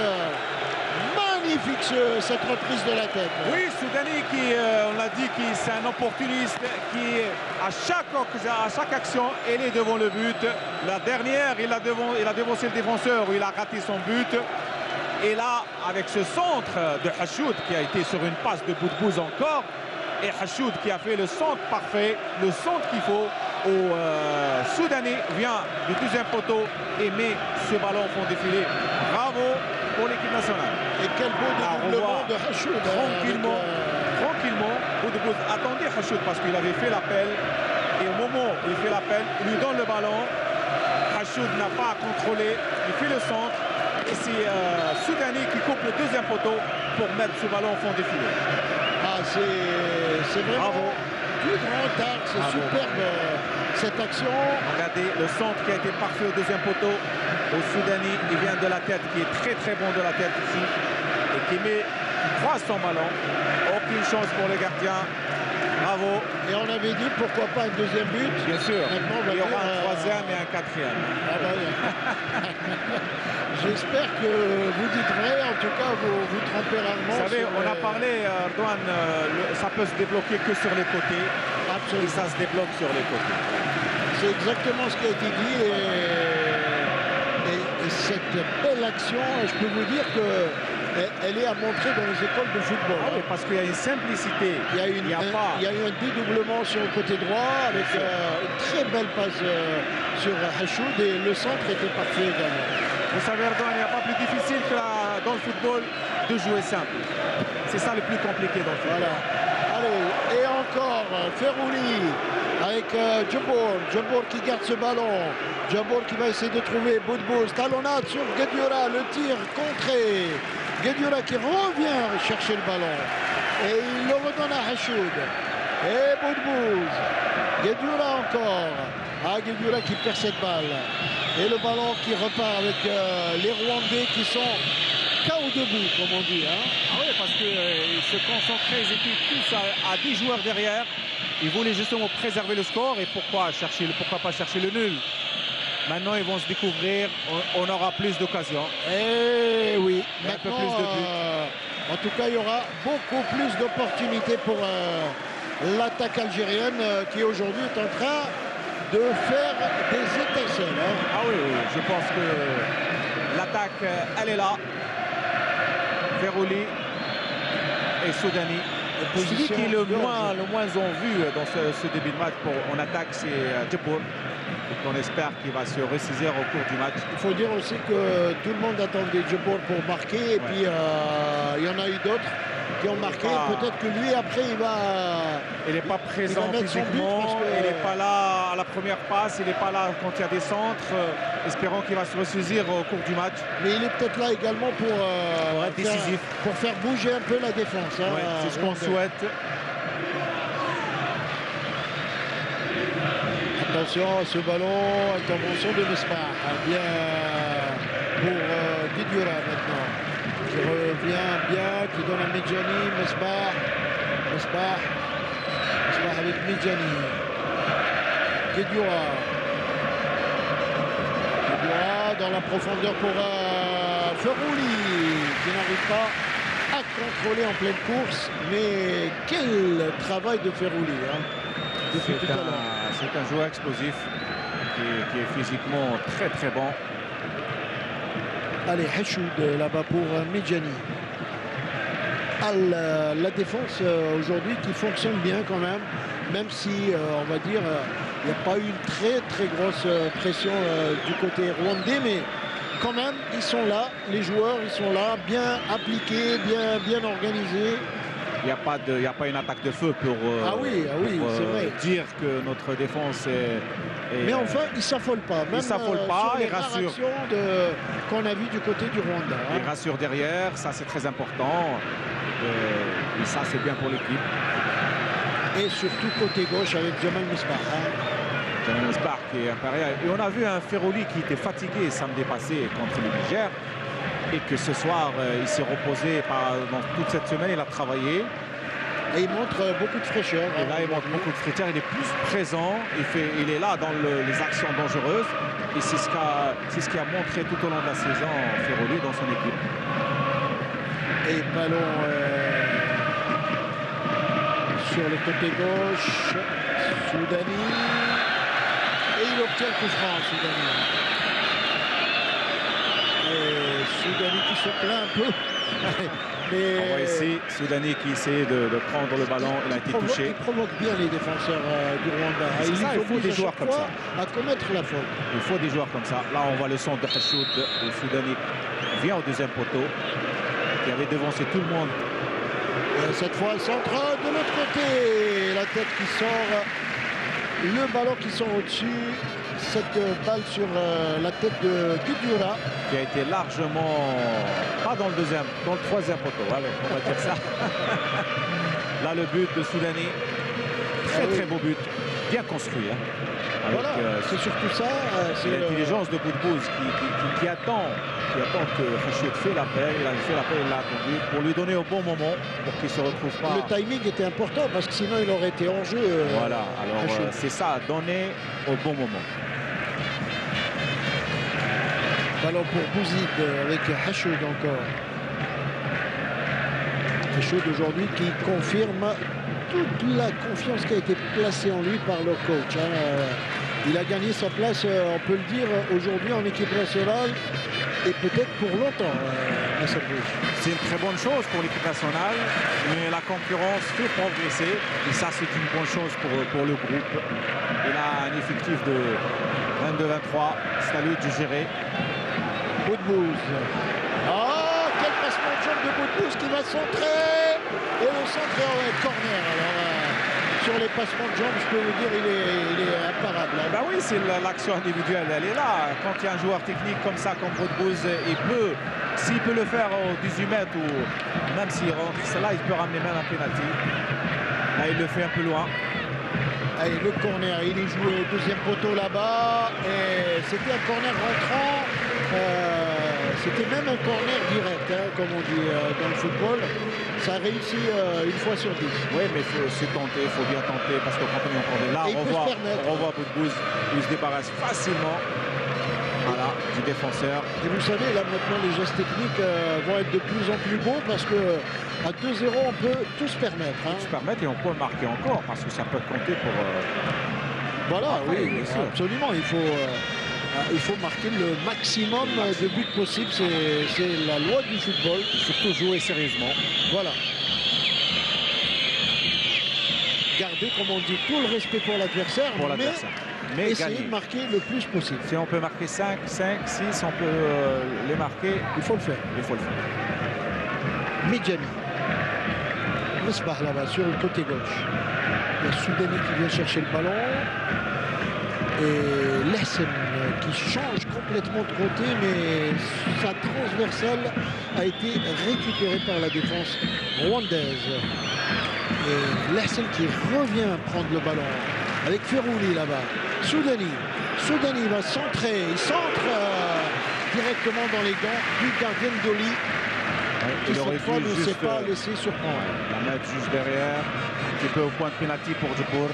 Magnifique cette reprise de la tête. Oui, Soudani qui, on l'a dit, qui c'est un opportuniste qui, à chaque action, il est devant le but. La dernière, il a devancé le défenseur où il a raté son but. Et là, avec ce centre de Hachoud qui a été sur une passe de Boudbouz encore, et Hachoud qui a fait le centre parfait, le centre qu'il faut, au Soudanais vient du deuxième poteau et met ce ballon au fond défilé. Bravo pour l'équipe nationale. Et quel beau dédoublement de Hachoud. Tranquillement, Boudbouz attendait Hachoud parce qu'il avait fait l'appel. Et au moment où il fait l'appel, il lui donne le ballon. Hachoud n'a pas à contrôler, il fait le centre. Et c'est Soudanais qui coupe le deuxième poteau pour mettre ce ballon au fond défilé. Ah, c'est vraiment du grand art, c'est superbe cette action. Regardez le centre qui a été parfait au deuxième poteau au Soudanais. Il vient de la tête, qui est très bon de la tête ici. Et qui croise son ballon. Aucune chance pour le gardien. Bravo. Et on avait dit pourquoi pas un deuxième but. Bien sûr. Maintenant, il y aura un troisième et un quatrième. Ah bah, j'espère que vous dites vrai. En tout cas, vous trompez rarement. Vous savez, on a parlé, Erdogan, ça peut se débloquer que sur les côtés. Absolument. Et ça se débloque sur les côtés. C'est exactement ce qui a été dit. Et cette belle action, je peux vous dire que elle est à montrer dans les écoles de football. Ah oui, parce qu'il y a une simplicité. Il y a eu un dédoublement sur le côté droit avec une très belle passe sur Hachoud et le centre était parfait également. Vous savez, Erdogan, il n'y a pas plus difficile que dans le football de jouer simple. C'est ça le plus compliqué dans le football. Voilà. Allez, et encore Férouli avec Djebour qui garde ce ballon. Djebour qui va essayer de trouver Boudbouz. Talonnade sur Guedioura, le tir contré. Guedioura qui revient chercher le ballon. Et il le redonne à Hachoud. Et Boudbouz. Guedioura encore. Ah, Guedioura qui perd cette balle. Et le ballon qui repart avec les Rwandais qui sont KO debout, comme on dit. Hein. Ah oui, parce qu'ils se concentraient, ils étaient tous à 10 joueurs derrière. Ils voulaient justement préserver le score. Et pourquoi pas chercher le nul? Maintenant, ils vont se découvrir. On aura plus d'occasions. Et oui, maintenant, un peu plus de buts. En tout cas, il y aura beaucoup plus d'opportunités pour l'attaque algérienne qui aujourd'hui est en train de faire des étincelles. Hein. Ah oui, je pense que l'attaque, elle est là. Férouli et Soudani. Celui qui est le moins en vue dans ce début de match en attaque, c'est Djebour. On espère qu'il va se ressaisir au cours du match. Il faut dire aussi que tout le monde attendait Djebour pour marquer. Et puis, il y en a eu d'autres qui ont marqué. Peut-être que lui, après, il va... Il n'est pas présent physiquement. Il n'est pas là à la première passe. Il n'est pas là quand il y a des centres. Espérons qu'il va se ressaisir au cours du match. Mais il est peut-être là également pour être décisif. Pour faire bouger un peu la défense. Hein, c'est ce qu'on souhaite. Attention à ce ballon, intervention de Mesbah. Bien pour Guedioura maintenant. Qui revient bien, qui donne à Medjani. Mesbah avec Medjani. Guedioura dans la profondeur pour Férouli qui n'arrive pas a contrôlé en pleine course, mais quel travail de Ferrouli depuis tout à l'heure. C'est un joueur explosif qui est physiquement très bon. Allez, Hachoud là-bas pour Medjani. La défense aujourd'hui qui fonctionne bien quand même si on va dire il n'y a pas eu une très grosse pression du côté rwandais, mais quand même ils sont là, les joueurs ils sont là, bien appliqués, bien organisés. Il n'y a pas une attaque de feu pour, c'est vrai. dire que notre défense est mais enfin, ils ne s'affolent pas. Même ils s'affolent pas, sur les ils rassurent. Qu'on a vu du côté du Rwanda. Ils rassurent derrière, ça c'est très important. Et ça c'est bien pour l'équipe. Et surtout côté gauche avec Jamal Misbah. Jamal Misbah qui est impérial. Et on a vu un Ferrouli qui était fatigué samedi passé contre le Niger. Et que ce soir, il s'est reposé dans toute cette semaine, il a travaillé. Et il montre beaucoup de fraîcheur. Et là, il montre beaucoup de fraîcheur, il est plus présent, il est là dans les actions dangereuses. Et c'est ce qu'il a montré tout au long de la saison, Ferrouli, dans son équipe. Et ballon sur le côté gauche, Soudani. Et il obtient le coup franc, Soudani. Et Soudani qui se plaint un peu. Mais on voit ici Soudani qui essaie de prendre le ballon, il a été touché. Il provoque bien les défenseurs du Rwanda. Il faut des joueurs comme ça. À commettre la faute. Il faut des joueurs comme ça. Là, on voit le son de Hachoud, où Soudani vient au deuxième poteau, qui avait devancé tout le monde. Et cette fois, centre de l'autre côté. La tête qui sort, le ballon qui sort au-dessus. Cette balle sur la tête de Kudura. Qui a été largement, pas dans le deuxième, dans le troisième poteau. Allez, on va dire ça. Là, le but de Soudani. Très beau but. Bien construit. Voilà, c'est surtout ça. C'est l'intelligence de Boudbouz qui attend que Hachoud fait l'appel. Il a fait l'appel, il l'a attendu pour lui donner au bon moment, pour qu'il ne se retrouve pas. Le timing était important parce que sinon il aurait été en jeu. Voilà, alors c'est ça, donner au bon moment. Ballon pour Bouzid avec Hachoud encore. Hachoud aujourd'hui qui confirme toute la confiance qui a été placée en lui par le coach. Il a gagné sa place, on peut le dire, aujourd'hui en équipe nationale et peut-être pour longtemps. C'est une très bonne chose pour l'équipe nationale, mais la concurrence fait progresser et ça c'est une bonne chose pour le groupe. Il a un effectif de 22-23, c'est à lui de gérer. Boudbouz. Oh, quel passement de jambe de Boudbouz qui va centrer. Et le centre est corner. Alors, sur les passements de jambes, je peux vous dire, il est imparable. Bah oui, c'est l'action individuelle, elle est là. Quand il y a un joueur technique comme ça, comme Boudbouz, s'il peut le faire au 18 mètres ou même s'il rentre cela, il peut ramener même un pénalty. Là, il le fait un peu loin. Allez, le corner, il est joué au deuxième poteau là-bas. Et c'était un corner rentrant. C'était même un corner direct, comme on dit dans le football. Ça a réussi une fois sur 10. Oui, mais c'est tenté, il faut bien tenter parce que quand on est en corner, là, on revoit Boudbouz, il se débarrasse facilement. Voilà, du défenseur. Et vous savez, là maintenant, les gestes techniques vont être de plus en plus beaux parce que à 2-0, on peut tout se permettre. Tout se permettre et on peut marquer encore parce que ça peut compter pour... Voilà, oui, bien sûr. Absolument. Il faut marquer le maximum de buts possible. C'est la loi du football. Surtout jouer sérieusement. Voilà. Garder, comme on dit, tout le respect pour l'adversaire. Mais essayer de marquer le plus possible. Si on peut marquer 5, 6, on peut les marquer. Il faut le faire. Medjani. Misbah là-bas sur le côté gauche. Il y a Soudani qui vient chercher le ballon. Et Lessem qui change complètement de côté, mais sa transversale a été récupérée par la défense rwandaise. Et Lessem qui revient prendre le ballon avec Ferrouli là-bas. Soudani va centrer. Il centre directement dans les gants du gardien Doli. Qui cette fois ne s'est pas laissé surprendre. La mettre juste derrière. Un petit peu au point de pénalty pour Djibour.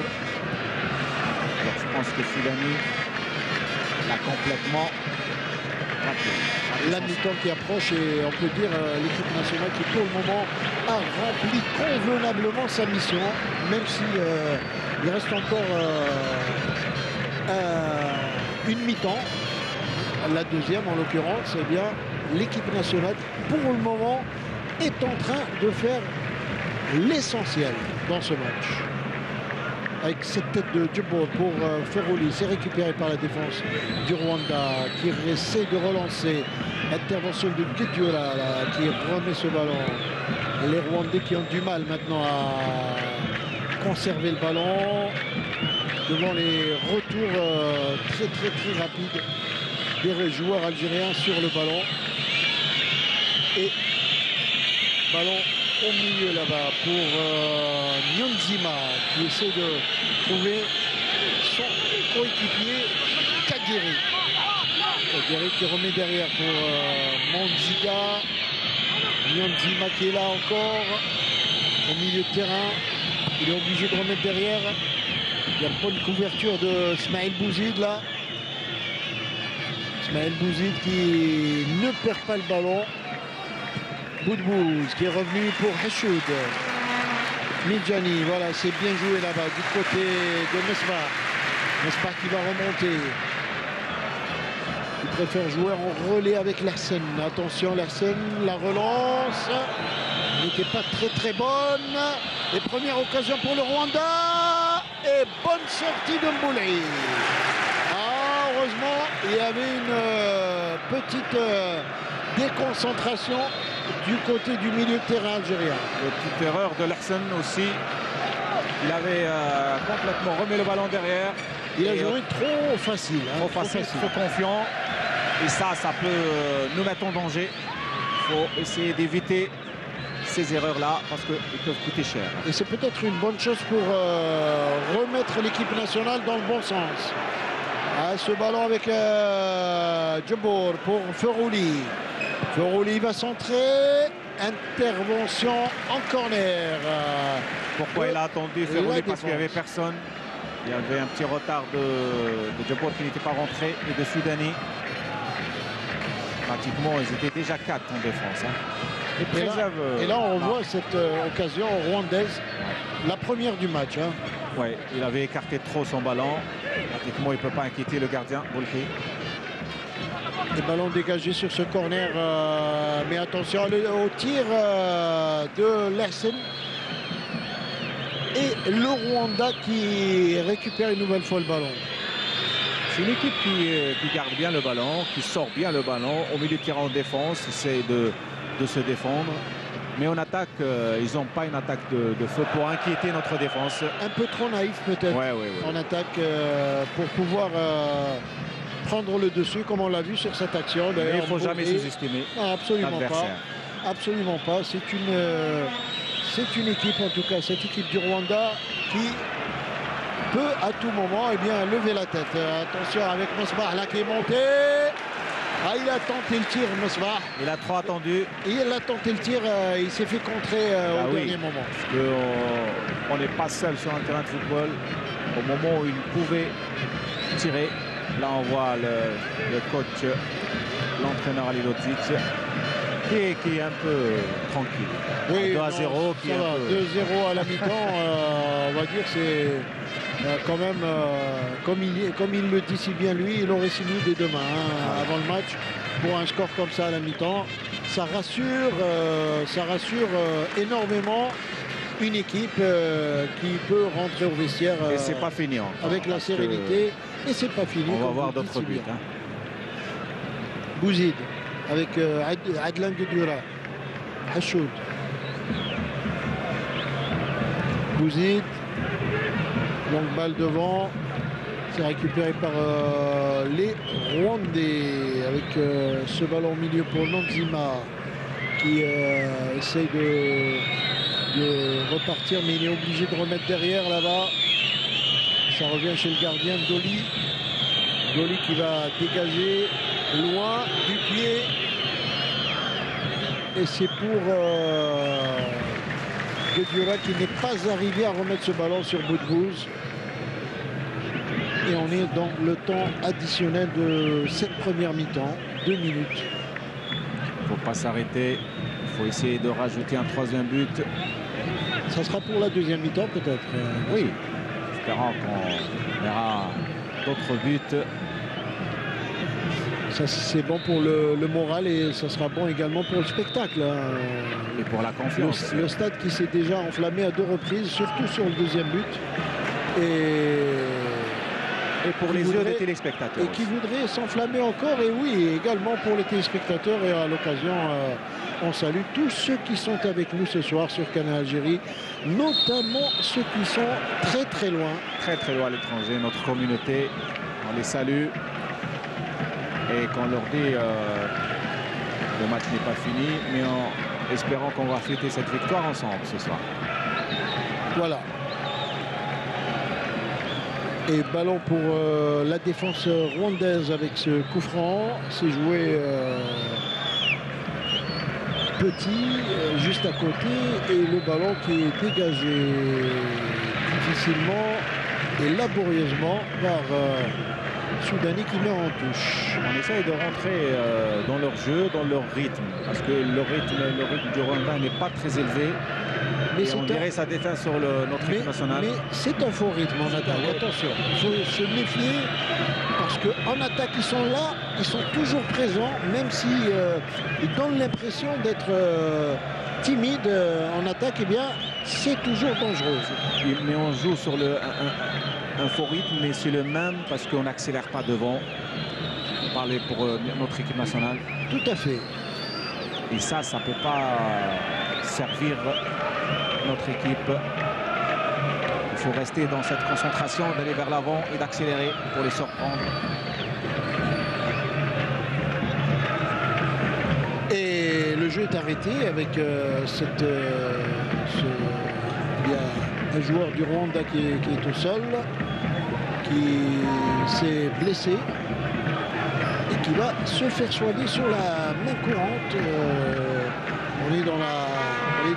Alors je pense que Soudani l'a complètement La mi-temps qui approche et on peut dire l'équipe nationale qui pour le moment a rempli convenablement sa mission, même si il reste encore une mi-temps. La deuxième en l'occurrence, eh bien l'équipe nationale pour le moment est en train de faire l'essentiel dans ce match. Avec cette tête de Djibouti pour Ferroli, c'est récupéré par la défense du Rwanda qui essaie de relancer. Intervention de Guediola qui remet ce ballon. Les Rwandais qui ont du mal maintenant à conserver le ballon devant les retours très rapides des joueurs algériens sur le ballon. Et ballon au milieu là-bas pour Nyonzima qui essaie de trouver son coéquipier Kagiri. Kagiri qui remet derrière pour Monziga. Nyonzima qui est là encore au milieu de terrain. Il est obligé de remettre derrière. Il y a pas une couverture de Smaïl Bouzid là. Smaïl Bouzid qui ne perd pas le ballon. Boudbouz qui est revenu pour Hachoud. Midjani, voilà, c'est bien joué là-bas du côté de Mesbah. Mesbah qui va remonter. Il préfère jouer en relais avec Larsen. Attention Larsen, la relance n'était pas très bonne. Et première occasion pour le Rwanda. Et bonne sortie de Mboulay. Ah, heureusement, il y avait une petite déconcentration du côté du milieu de terrain algérien. Une petite erreur de Larsen aussi. Il avait complètement remis le ballon derrière. Il a joué trop facile. Trop facile, trop confiant. Et ça peut nous mettre en danger. Il faut essayer d'éviter ces erreurs-là parce qu'ils peuvent coûter cher. Et c'est peut-être une bonne chose pour remettre l'équipe nationale dans le bon sens. Ah, ce ballon avec Djibouti pour Ferroli. Ferroli va centrer. Intervention en corner. Pourquoi il a attendu Ferroli? Parce qu'il n'y avait personne. Il y avait un petit retard de Djibouti qui n'était pas rentré et de Soudani. Pratiquement, ils étaient déjà 4 en défense. Et là, on voit cette occasion rwandaise, la première du match. Ouais, il avait écarté trop son ballon. Pratiquement, il ne peut pas inquiéter le gardien, Boulki. Le ballon dégagé sur ce corner, mais attention au tir de Larsen. Et le Rwanda qui récupère une nouvelle fois le ballon. C'est une équipe qui garde bien le ballon, qui sort bien le ballon. Au milieu de terrain en défense, essaie de se défendre. Mais en attaque, ils n'ont pas une attaque de feu pour inquiéter notre défense. Un peu trop naïf peut-être en attaque pour pouvoir prendre le dessus comme on l'a vu sur cette action. Il ne faut jamais sous-estimer l'adversaire. Absolument pas. C'est une équipe, en tout cas, cette équipe du Rwanda qui peut à tout moment lever la tête. Attention avec Mesbah là qui est monté. Ah, il a tenté le tir, Mesbah. Il a trop attendu. Il a tenté le tir, il s'est fait contrer au dernier moment. On n'est pas seul sur un terrain de football. Au moment où il pouvait tirer, là on voit le coach, l'entraîneur Ali Lodzic, qui est un peu tranquille. Oui, 2-0. 2-0 à la mi-temps, on va dire c'est quand même, comme il le dit si bien lui, il aurait signé dès demain avant le match pour un score comme ça à la mi-temps. Ça rassure énormément une équipe qui peut rentrer au vestiaire et c'est pas fini avec la sérénité. Et c'est pas fini. On va voir d'autres buts. Bouzid avec Adlan Guedioura. Hachoud. Bouzid. Longue balle devant. C'est récupéré par les Rwandais avec ce ballon au milieu pour Nyonzima qui essaye de repartir, mais il est obligé de remettre derrière là-bas. Ça revient chez le gardien Doli. Doli qui va dégager loin du pied. Et c'est pour Guedioura qui n'est pas arrivé à remettre ce ballon sur Boudbouz. Et on est dans le temps additionnel de cette première mi-temps. 2 minutes. Il ne faut pas s'arrêter. Il faut essayer de rajouter un troisième but. Ça sera pour la deuxième mi-temps peut-être. Oui, espérant qu'on verra d'autres buts. Ça c'est bon pour le moral et ça sera bon également pour le spectacle. Hein. Et pour la confiance. Le stade qui s'est déjà enflammé à 2 reprises, surtout sur le deuxième but. Et pour les yeux des téléspectateurs. Et qui voudrait s'enflammer encore. Et oui, également pour les téléspectateurs. Et à l'occasion, on salue tous ceux qui sont avec nous ce soir sur Canal Algérie. Notamment ceux qui sont très très loin. Très très loin à l'étranger. Notre communauté, on les salue. Et qu'on leur dit le match n'est pas fini. Mais en espérant qu'on va fêter cette victoire ensemble ce soir. Voilà. Et ballon pour la défense rwandaise avec ce coup franc. C'est joué petit, juste à côté. Et le ballon qui est dégagé difficilement et laborieusement par Soudani qui met en touche. On essaye de rentrer dans leur jeu, dans leur rythme. Parce que le rythme du Rwanda n'est pas très élevé. Mais on dirait sa défense sur notre équipe nationale. Mais c'est un faux rythme en attaque, attention. Il faut se méfier parce qu'en attaque, ils sont là, ils sont toujours présents, même si ils donnent l'impression d'être timides en attaque, eh bien, c'est toujours dangereux. Mais on joue sur un faux rythme, mais c'est le même parce qu'on n'accélère pas devant. Parler pour notre équipe nationale. Tout à fait. Et ça ne peut pas servir notre équipe. Il faut rester dans cette concentration, d'aller vers l'avant et d'accélérer pour les surprendre. Et le jeu est arrêté avec il y a un joueur du Rwanda qui est au sol, qui s'est blessé et qui va se faire soigner sur la main courante. On est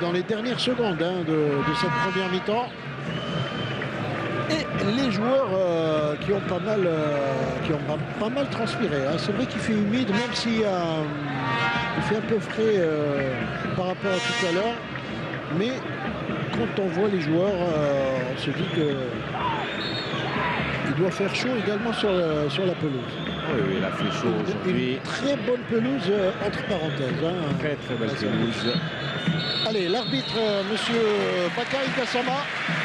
dans les dernières secondes de cette première mi-temps. Et les joueurs qui ont pas mal transpiré. Hein. C'est vrai qu'il fait humide, même si il fait un peu frais par rapport à tout à l'heure. Mais quand on voit les joueurs, on se dit que il doit faire chaud également sur la pelouse. Oui, il a fait chaud aujourd'hui. Une très bonne pelouse, entre parenthèses. Hein. Très très belle pelouse. Allez, l'arbitre, monsieur Bakary Gassama,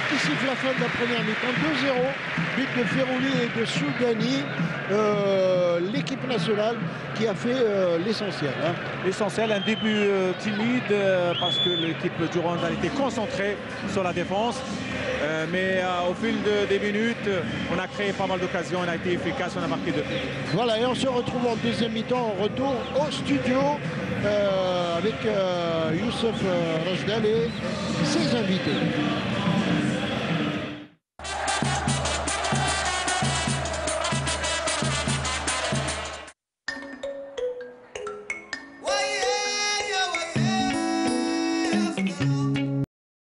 qui siffle la fin de la première mi-temps. 2-0, but de Ferrouli et de Soudani. L'équipe nationale qui a fait l'essentiel. Hein. L'essentiel, un début timide parce que l'équipe du Rwanda était concentrée sur la défense. Mais au fil des minutes, on a créé pas mal d'occasions, on a été efficace, on a marqué 2 buts. Voilà, et on se retrouve en deuxième mi-temps, on retourne au studio avec Youssef Rajdal et ses invités.